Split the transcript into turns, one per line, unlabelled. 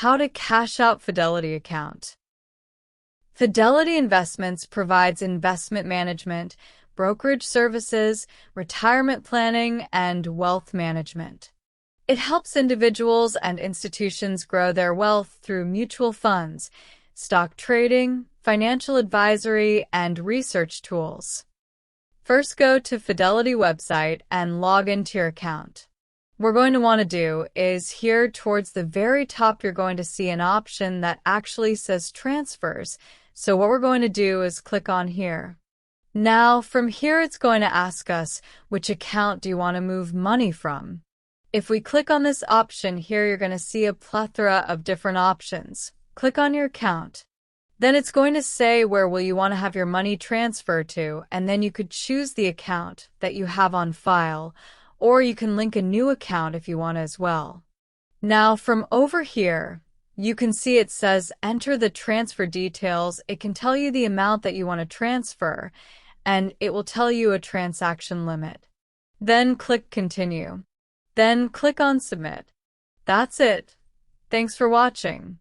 how to cash out Fidelity account. Fidelity Investments provides investment management, brokerage services, retirement planning, and wealth management. It helps individuals and institutions grow their wealth through mutual funds, stock trading, financial advisory, and research tools. First, go to Fidelity website and log into your account. What we're going to want to do is here towards the very top, you're going to see an option that actually says transfers. So what we're going to do is click on here. Now from here, it's going to ask us which account do you want to move money from. If we click on this option here, you're going to see a plethora of different options. Click on your account. Then it's going to say where will you want to have your money transferred to, and then you could choose the account that you have on file, or you can link a new account if you want as well. Now from over here, you can see it says enter the transfer details. It can tell you the amount that you want to transfer, and it will tell you a transaction limit. Then click continue. Then click on submit. That's it. Thanks for watching.